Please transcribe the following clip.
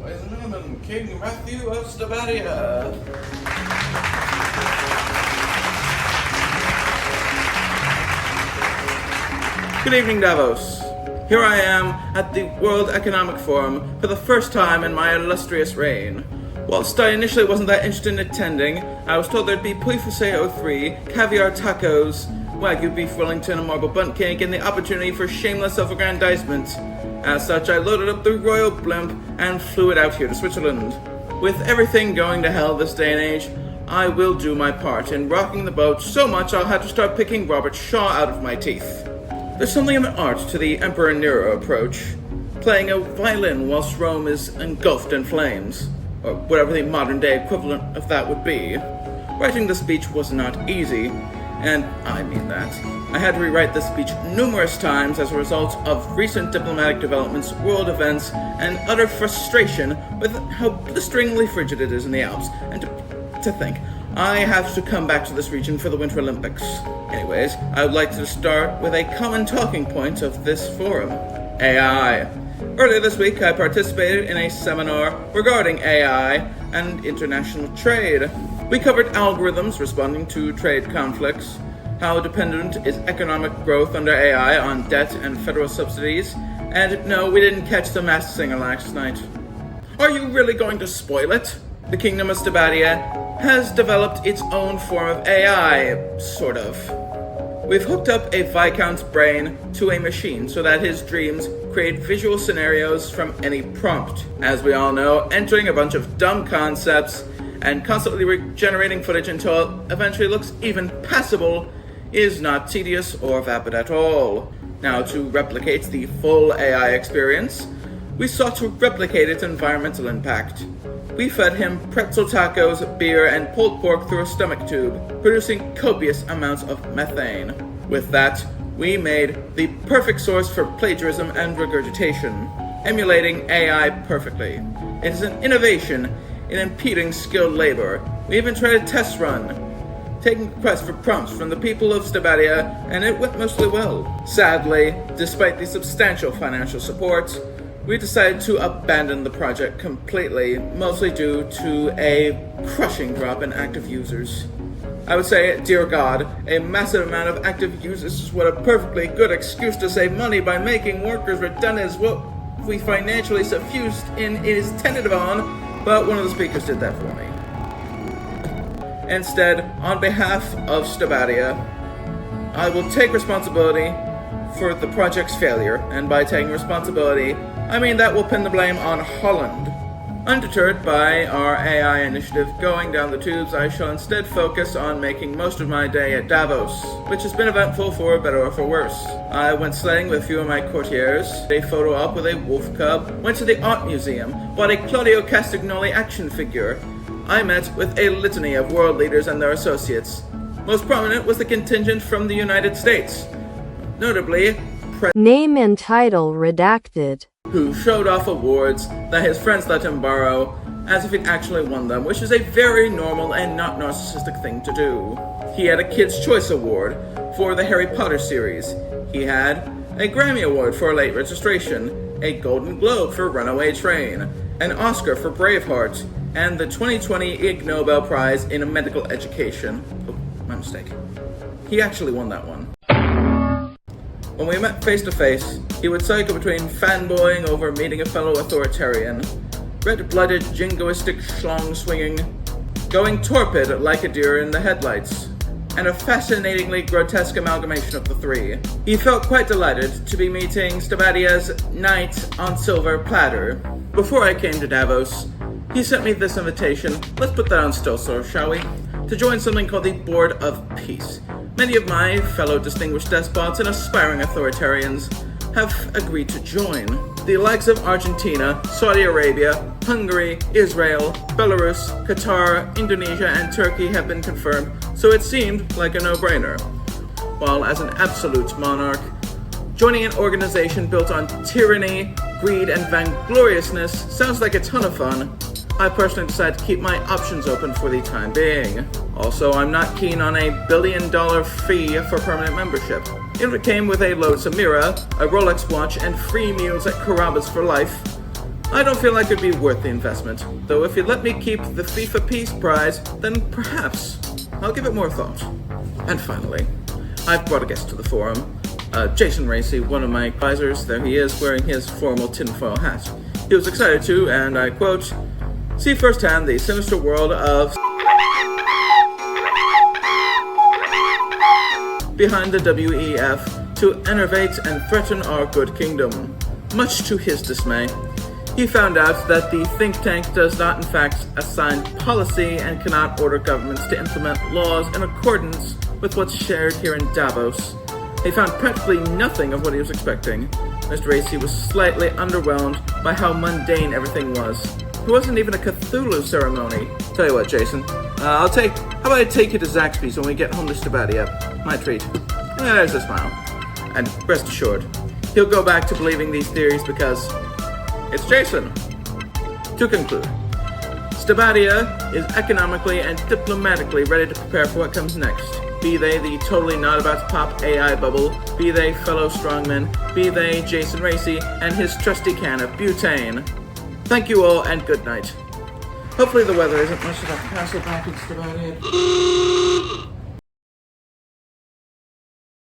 Ladies and gentlemen, King Matthieu of Stibadia. Good evening, Davos. Here I am at the World Economic Forum for the first time in my illustrious reign. Whilst I initially wasn't that interested in attending, I was told there'd be Puy Fuseo 03, caviar tacos, Wagyu beef Wellington, a marble bundt cake, and the opportunity for shameless self-aggrandizement. As such, I loaded up the royal blimp and flew it out here to Switzerland. With everything going to hell this day and age, I will do my part in rocking the boat so much I'll have to start picking Robert Shaw out of my teeth. There's something of an art to the Emperor Nero approach, playing a violin whilst Rome is engulfed in flames, or whatever the modern-day equivalent of that would be. Writing the speech was not easy, and I mean that. I had to rewrite this speech numerous times as a result of recent diplomatic developments, world events, and utter frustration with how blisteringly frigid it is in the Alps, and to think, I have to come back to this region for the Winter Olympics. Anyways, I would like to start with a common talking point of this forum: AI. Earlier this week, I participated in a seminar regarding AI and international trade. We covered algorithms responding to trade conflicts, how dependent is economic growth under AI on debt and federal subsidies, and no, we didn't catch the Masked Singer last night. Are you really going to spoil it? The Kingdom of Stibadia has developed its own form of AI, sort of. We've hooked up a Viscount's brain to a machine so that his dreams create visual scenarios from any prompt. As we all know, entering a bunch of dumb concepts and constantly regenerating footage until it eventually looks even passable is not tedious or vapid at all. Now, to replicate the full AI experience, we sought to replicate its environmental impact. We fed him pretzel tacos, beer, and pulled pork through a stomach tube, producing copious amounts of methane. With that, we made the perfect source for plagiarism and regurgitation, emulating AI perfectly. It is an innovation in impeding skilled labor. We even tried a test run, taking requests for prompts from the people of Stibadia, and it went mostly well. Sadly, despite the substantial financial support, we decided to abandon the project completely, mostly due to a crushing drop in active users. I would say, dear God, a massive amount of active users is what a perfectly good excuse to save money by making workers redundant is what we financially suffused in is tentative on, but one of the speakers did that for me. Instead, on behalf of Stibadia, I will take responsibility for the project's failure, and by taking responsibility, I mean that will pin the blame on Holland. Undeterred by our AI initiative going down the tubes, I shall instead focus on making most of my day at Davos, which has been eventful for better or for worse. I went sledding with a few of my courtiers, a photo op with a wolf cub, went to the art museum, bought a Claudio Castagnoli action figure. I met with a litany of world leaders and their associates. Most prominent was the contingent from the United States, notably Name and title redacted, who showed off awards that his friends let him borrow as if he'd actually won them, which is a very normal and not narcissistic thing to do. He had a Kids' Choice Award for the Harry Potter series. He had a Grammy Award for Late Registration, a Golden Globe for Runaway Train, an Oscar for Braveheart, and the 2020 Ig Nobel Prize in Medical Education. Oh, my mistake. He actually won that one. When we met face to face, he would cycle between fanboying over meeting a fellow authoritarian, red-blooded jingoistic schlong swinging, going torpid like a deer in the headlights, and a fascinatingly grotesque amalgamation of the three. He felt quite delighted to be meeting Stibadia's knight on silver platter. Before I came to Davos, he sent me this invitation. Let's put that on still, sir, shall we? To join something called the Board of Peace. Many of my fellow distinguished despots and aspiring authoritarians have agreed to join. The likes of Argentina, Saudi Arabia, Hungary, Israel, Belarus, Qatar, Indonesia, and Turkey have been confirmed, so it seemed like a no-brainer. While as an absolute monarch, joining an organization built on tyranny, greed, and vaingloriousness sounds like a ton of fun, I personally decided to keep my options open for the time being. Also, I'm not keen on a $1 billion fee for permanent membership. It came with a Lotus Emira, a Rolex watch, and free meals at Carrabba's for life. I don't feel like it'd be worth the investment, though if you'd let me keep the FIFA Peace Prize, then perhaps I'll give it more thought. And finally, I've brought a guest to the forum. Jason Racy, one of my advisors. There he is, wearing his formal tinfoil hat. He was excited to, and I quote, see firsthand the sinister world of behind the WEF to enervate and threaten our good kingdom. Much to his dismay, he found out that the think tank does not in fact assign policy and cannot order governments to implement laws in accordance with what's shared here in Davos. He found practically nothing of what he was expecting. Mr. Racy was slightly underwhelmed by how mundane everything was. It wasn't even a Cthulhu ceremony. Tell you what, Jason, how about I take you to Zaxby's when we get home to Stibadia? My treat. There's a smile. And rest assured, he'll go back to believing these theories because it's Jason. To conclude, Stibadia is economically and diplomatically ready to prepare for what comes next. Be they the totally not about to pop AI bubble, be they fellow strongmen, be they Jason Racy and his trusty can of butane. Thank you all and good night. Hopefully the weather isn't much of a hassle back in Stibadia.